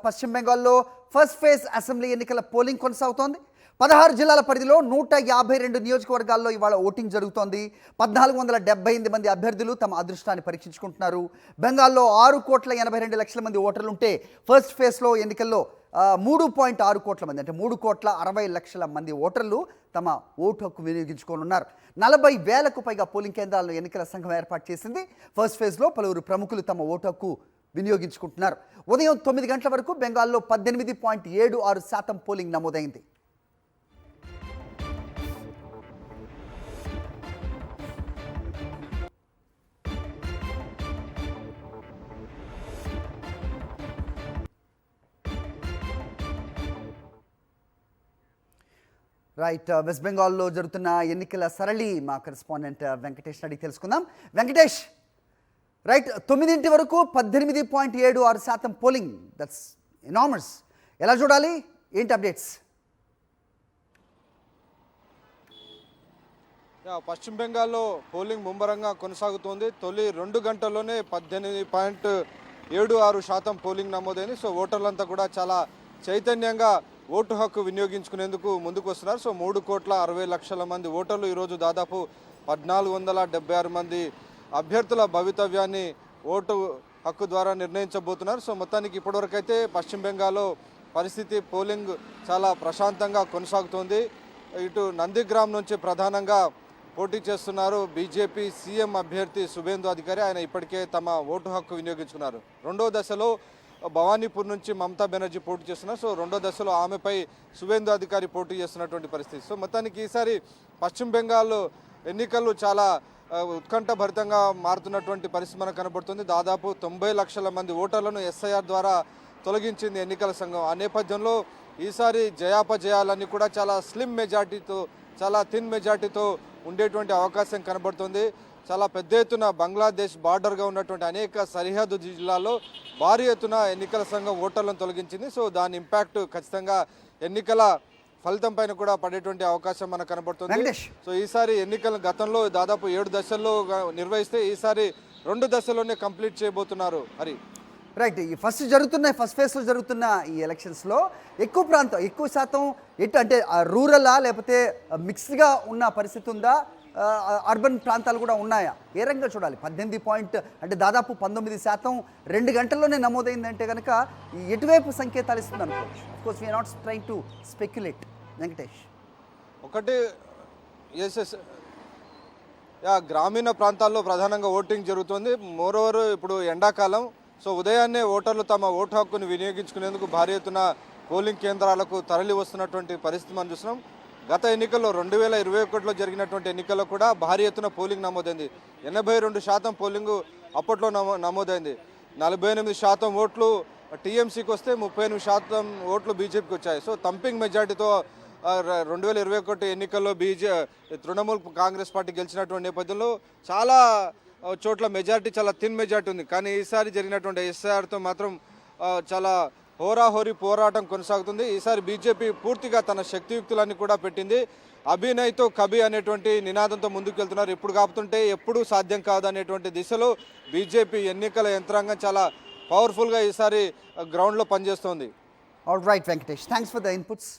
పశ్చిమ బెంగాల్లో first phase assembly ఎన్నికల పోలింగ్ కొనసాగుతోంది. 16 జిల్లాల పరిధిలో 152 నియోజకవర్గాల్లో ఇవాళ ఓటింగ్ జరుగుతోంది. 1478 మంది అభ్యర్థులు తమ అదృష్టాన్ని పరీక్షించుకుంటున్నారు. బెంగాల్లో 6,82,00,000 మంది ఓటర్లు ఉంటే ఫస్ట్ ఫేజ్లో ఎన్నికల్లో 3.6 కోట్ల మంది అంటే 3,60,00,000 మంది ఓటర్లు తమ ఓటు హక్కు వినియోగించుకోనున్నారు. 40,000కు పైగా పోలింగ్ కేంద్రాలను ఎన్నికల సంఘం ఏర్పాటు చేసింది. ఫస్ట్ ఫేజ్లో పలువురు ప్రముఖులు తమ ఓటు హక్కు వినియోగించుకుంటున్నారు. ఉదయం 9 గంటల వరకు బెంగాల్లో 18.76% పోలింగ్ నమోదైంది. రైట్, వెస్ట్ బెంగాల్లో జరుగుతున్న ఎన్నికల సరళి మా కరెస్పాండెంట్ వెంకటేష్ అడిగి తెలుసుకుందాం. వెంకటేష్, రైట్, 9 వరకు 18.76% పోలింగ్, దట్స్ ఎనామస్. ఎలా చూడాలి, ఏంటి అప్డేట్స్? పశ్చిమ బెంగాల్లో పోలింగ్ ముమ్మరంగా కొనసాగుతోంది. తొలి 2 గంటల్లోనే 18.76% పోలింగ్ నమోదైంది. సో ఓటర్లంతా కూడా చాలా చైతన్యంగా ఓటు హక్కు వినియోగించుకునేందుకు ముందుకు వస్తున్నారు. సో 3,60,00,000 మంది ఓటర్లు ఈరోజు దాదాపు 1,476 మంది అభ్యర్థుల భవితవ్యాన్ని ఓటు హక్కు ద్వారా నిర్ణయించబోతున్నారు. సో మొత్తానికి ఇప్పటివరకైతే పశ్చిమ బెంగాల్లో పరిస్థితి పోలింగ్ చాలా ప్రశాంతంగా కొనసాగుతోంది. ఇటు నందిగ్రామ్ నుంచి ప్రధానంగా పోటీ చేస్తున్నారు బీజేపీ సీఎం అభ్యర్థి శుభేందు అధికారి. ఆయన ఇప్పటికే తమ ఓటు హక్కు వినియోగించుకున్నారు. రెండో దశలో భవానీపూర్ నుంచి మమతా బెనర్జీ పోటీ చేస్తున్నారు. సో రెండో దశలో ఆమెపై శుభేందు అధికారి పోటీ చేస్తున్నటువంటి పరిస్థితి. సో మొత్తానికి ఈసారి పశ్చిమ బెంగాల్ ఎన్నికలు చాలా ఉత్కంఠభరితంగా మారుతున్నటువంటి పరిస్థితి మనకు కనబడుతుంది. దాదాపు 90 లక్షల మంది ఓటర్లను ఎస్ఐఆర్ ద్వారా తొలగించింది ఎన్నికల సంఘం. ఆ నేపథ్యంలో ఈసారి జయాపజయాలన్నీ కూడా చాలా స్లిమ్ మెజార్టీతో, చాలా థిన్ మెజార్టీతో ఉండేటువంటి అవకాశం కనబడుతుంది. చాలా పెద్ద ఎత్తున బంగ్లాదేశ్ బార్డర్గా ఉన్నటువంటి అనేక సరిహద్దు జిల్లాల్లో భారీ ఎత్తున ఎన్నికల సంఘం ఓటర్లను తొలగించింది. సో దాని ఇంపాక్ట్ ఖచ్చితంగా ఎన్నికల ఫలితం పైన కూడా పడేటువంటి అవకాశం మనకు కనబడుతుంది. సో ఈసారి ఎన్నికలు గతంలో దాదాపు 7 దశల్లో నిర్వహిస్తే ఈసారి 2 దశల్లోనే కంప్లీట్ చేయబోతున్నారు. హరి, రైట్, ఈ ఫస్ట్ ఫేజ్లో జరుగుతున్న ఈ ఎలక్షన్స్లో ఎక్కువ శాతం ఎటు అంటే రూరలా లేకపోతే మిక్స్డ్గా ఉన్న పరిస్థితి ఉందా, అర్బన్ ప్రాంతాలు కూడా ఉన్నాయా? ఏ రంగా చూడాలి? 18 అంటే దాదాపు 19% 2 గంటల్లోనే నమోదైందంటే కనుక ఎటువైపు సంకేతాలు ఇస్తుంది అనుకోవచ్చు. Of course we are not trying to speculate. Venkatesh, ఒకటి గ్రామీణ ప్రాంతాల్లో ప్రధానంగా ఓటింగ్ జరుగుతుంది. మోరోవర్ ఇప్పుడు ఎండాకాలం. సో ఉదయాన్నే ఓటర్లు తమ ఓటు హక్కును వినియోగించుకునేందుకు భారీ ఎత్తున పోలింగ్ కేంద్రాలకు తరలి వస్తున్నటువంటి పరిస్థితి మనం చూస్తున్నాం. గత ఎన్నికల్లో 2021లో జరిగినటువంటి ఎన్నికల్లో కూడా భారీ ఎత్తున పోలింగ్ నమోదైంది. 82% పోలింగు అప్పట్లో నమోదైంది. 48% ఓట్లు టీఎంసీకి వస్తే 38% ఓట్లు బీజేపీకి వచ్చాయి. సో తంపింగ్ మెజార్టీతో 2021 ఎన్నికల్లో తృణమూల్ కాంగ్రెస్ పార్టీ గెలిచినటువంటి నేపథ్యంలో చాలా చోట్ల మెజార్టీ చాలా థిన్ మెజార్టీ ఉంది. కానీ ఈసారి జరిగినటువంటి ఎస్ఐఆర్తో మాత్రం చాలా హోరాహోరీ పోరాటం కొనసాగుతుంది. ఈసారి బీజేపీ పూర్తిగా తన శక్తియుక్తులన్నీ కూడా పెట్టింది. అభినయ్తో కభి అనేటువంటి నినాదంతో ముందుకు వెళ్తున్నారు. ఎప్పుడు కాపుతుంటే ఎప్పుడూ సాధ్యం కాదు అనేటువంటి దిశలో బీజేపీ ఎన్నికల యంత్రాంగం చాలా పవర్ఫుల్గా ఈసారి గ్రౌండ్లో పనిచేస్తోంది. All right Venkatesh, thanks for the inputs.